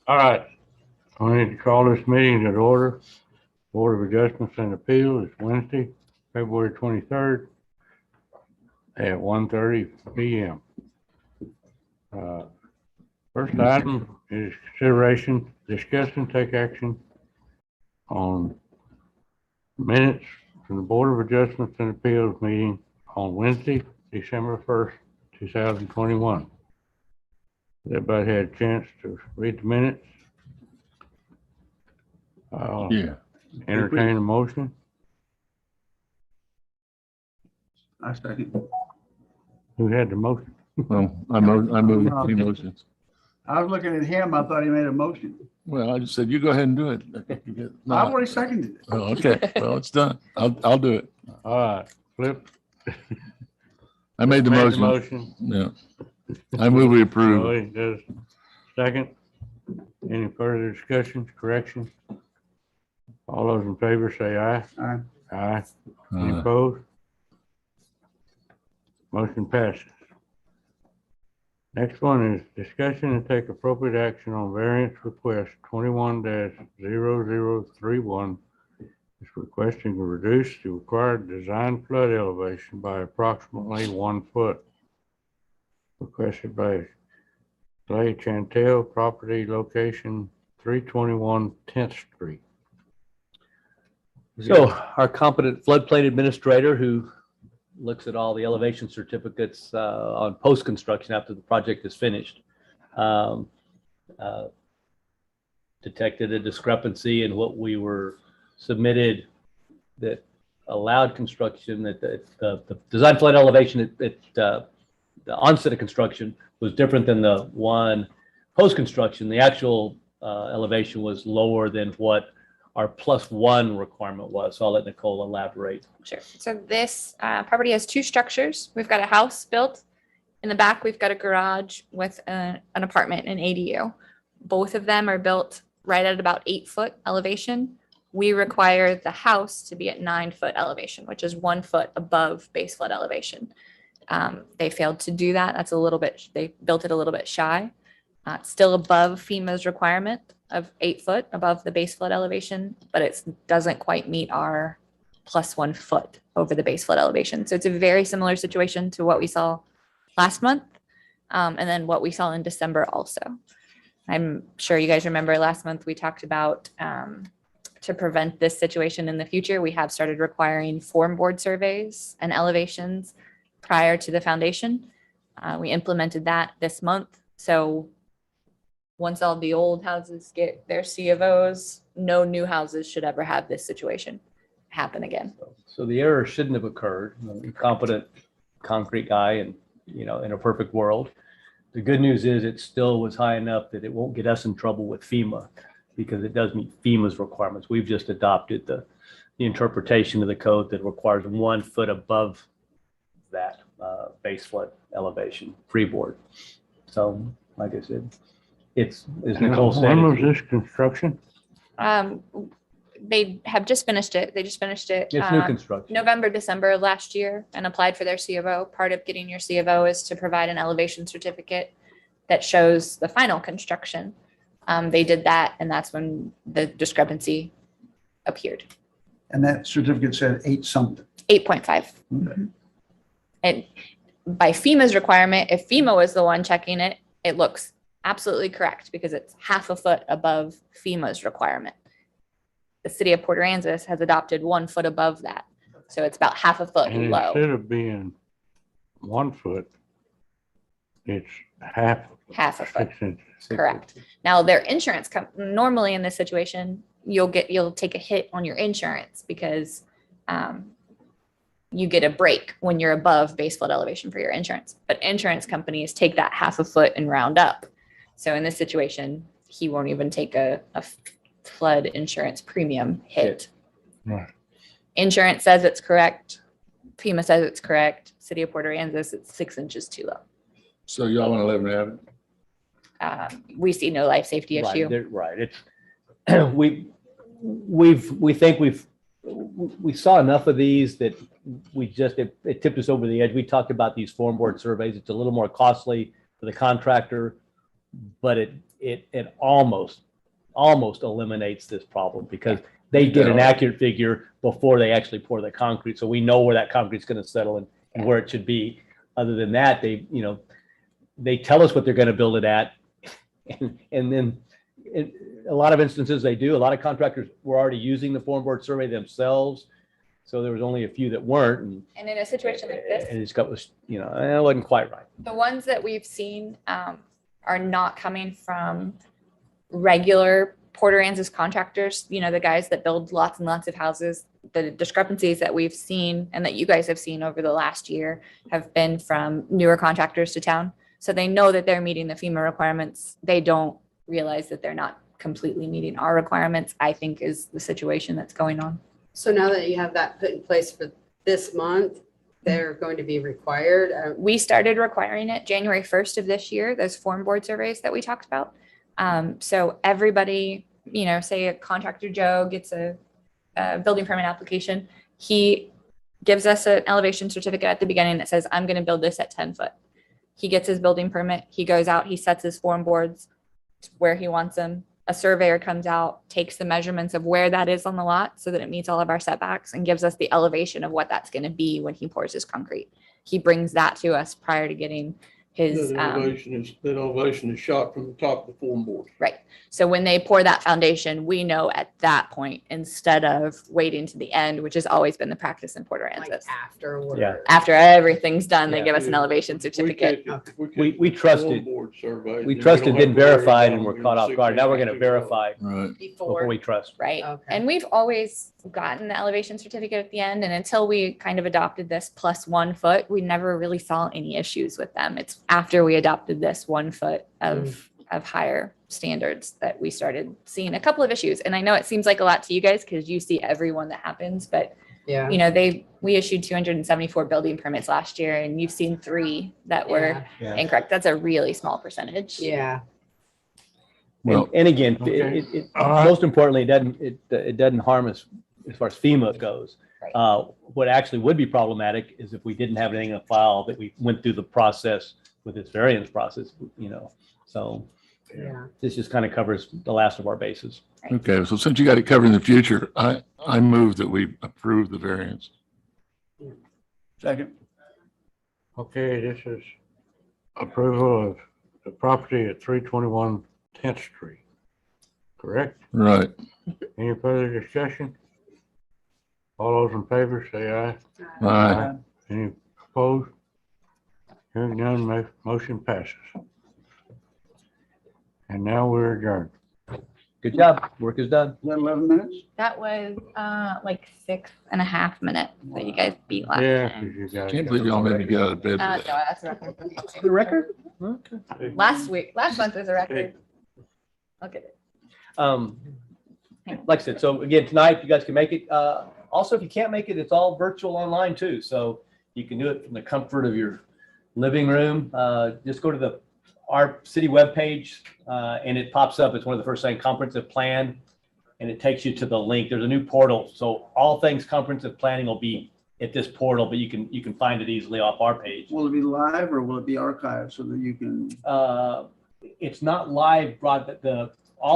All right, I need to call this meeting to order. Board of Adjustments and Appeals is Wednesday, February 23rd at 1:30 p.m. First item is consideration, discuss and take action on minutes from the Board of Adjustments and Appeals meeting on Wednesday, December 1st, 2021. Everybody had a chance to read the minutes? Yeah. Entertain a motion. I second. Who had the motion? Well, I moved the motions. I was looking at him. I thought he made a motion. Well, I just said, you go ahead and do it. No. I've already seconded it. Oh, okay. Well, it's done. I'll do it. All right, Flip. I made the Made motion. Yeah. I move we approve. Roy does second. Any further discussions, corrections? All those in favor say aye. Aye. Aye. Any Uh, opposed? Motion passes. Next one is discussion and take appropriate action on variance request 21-0031. It's requesting to reduce the required design flood elevation by approximately 1 foot. Requested by Clay Chantel, property location 321 10th Street. So our competent floodplain administrator who looks at all the elevation certificates on post-construction after the project is finished, detected a discrepancy in what we were submitted that allowed construction, that the design flood elevation at the onset of construction was different than the one post-construction. The actual elevation was lower than what our +1 requirement was. So I'll let Nicole elaborate. Sure. So this property has two structures. We've got a house built. In the back, we've got a garage with an apartment and ADU. Both of them are built right at about 8-foot elevation. We require the house to be at 9-foot elevation, which is 1 foot above base flood elevation. They failed to do that. That's a little bit, they built it a little bit shy. It's still above FEMA's requirement of 8 foot above the base flood elevation, but it doesn't quite meet our +1 foot over the base flood elevation. So it's a very similar situation to what we saw last month, and then what we saw in December also. I'm sure you guys remember last month we talked about to prevent this situation in the future, we have started requiring form board surveys and elevations prior to the foundation. We implemented that this month. So once all the old houses get their C of Os, no new houses should ever have this situation happen again. So the error shouldn't have occurred. I'm a competent concrete guy and, in a perfect world. The good news is it still was high enough that it won't get us in trouble with FEMA because it does meet FEMA's requirements. We've just adopted the interpretation of the code that requires 1 foot above that base flood elevation freeboard. So like I said, it's, as Nicole said, When was this construction? They have just finished it. They just finished it. it's new construction. November, December of last year and applied for their C of O. Part of getting your C of O is to provide an elevation certificate that shows the final construction. They did that, and that's when the discrepancy appeared. And that certificate said 8 something. 8.5. Okay. And by FEMA's requirement, if FEMA was the one checking it, it looks absolutely correct because it's 1/2 foot above FEMA's requirement. The city of Port Aransas has adopted 1 foot above that. So it's about 1/2 foot And low. instead of being 1 foot, it's half 1/2 foot. 6 inches. Correct. Now their insurance normally in this situation, you'll take a hit on your insurance because you get a break when you're above base flood elevation for your insurance. But insurance companies take that 1/2 foot and round up. So in this situation, he won't even take a flood insurance premium hit. Right. Insurance says it's correct. FEMA says it's correct. City of Port Aransas, it's 6 inches too low. So y'all want to let me have it? We see no life safety issue. Right. It's we saw enough of these that it tipped us over the edge. We talked about these form board surveys. It's a little more costly for the contractor. but it almost eliminates this problem because they get an accurate figure before they actually pour the concrete. So we know where that concrete's going to settle and where it should be. Other than that, they tell us what they're going to build it at. And then in a lot of instances they do. A lot of contractors were already using the form board survey themselves. So there was only a few that weren't. And in a situation like this, And it's got, it wasn't quite right. the ones that we've seen are not coming from regular Port Aransas contractors, the guys that build lots and lots of houses. The discrepancies that we've seen and that you guys have seen over the last year have been from newer contractors to town. So they know that they're meeting the FEMA requirements. They don't realize that they're not completely meeting our requirements, I think is the situation that's going on. So now that you have that put in place for this month, they're going to be required. We started requiring it January 1st of this year, those form board surveys that we talked about. So everybody, say a contractor Joe gets a building permit application, he gives us an elevation certificate at the beginning that says, I'm going to build this at 10 foot. He gets his building permit, he goes out, he sets his form boards where he wants them. A surveyor comes out, takes the measurements of where that is on the lot so that it meets all of our setbacks and gives us the elevation of what that's going to be when he pours his concrete. He brings that to us prior to getting his, That elevation is shot from the top of the form board. right. So when they pour that foundation, we know at that point, instead of waiting to the end, which has always been the practice in Port Like Aransas. afterward. Yeah. After everything's done, they Yeah. give us an elevation certificate. We trusted- We trusted, didn't verify, and were caught off guard. Now we're going to verify Right. before Before. we trust. Right. Okay. And we've always gotten the elevation certificate at the end. And until we kind of adopted this plus 1 foot, we never really saw any issues with them. It's after we adopted this 1 foot of higher standards that we started seeing a couple of issues. And I know it seems like a lot to you guys because you see every one that happens, but Yeah. we issued 274 building permits last year and you've seen 3 that were Yeah. incorrect. That's a really small percentage. Yeah. Well, And again, Okay. it All right. most importantly, it doesn't harm us as far as FEMA goes. Right. What actually would be problematic is if we didn't have anything in the file that we went through the process with this variance process, so Yeah. this just kind of covers the last of our bases. okay, so since you got it covered in the future, I move that we approve the variance. Second. Okay, this is approval of the property at 321 10th Street. Correct? Right. Any further discussion? All those in favor, say aye. Aye. Any opposed? Hearing none, motion passes. And now we're adjourned. Good job. Work is done. Is that 11 minutes? That was like 6.5 minutes that you guys beat last Yeah, time. 'cause you got. Can't believe y'all made me get out of bed. No, today. that's a record. The record? Okay. Last month was a record. Look at it. Like I said, so again, tonight, if you guys can make it, also, if you can't make it, it's all virtual online too. So you can do it from the comfort of your living room. Just go to our city webpage and it pops up. It's one of the first things, comprehensive plan, and it takes you to the link. There's a new portal. So all things comprehensive planning will be at this portal, but you can find it easily off our page. Will it be live or will it be archived so that you can? It's not live broad, but the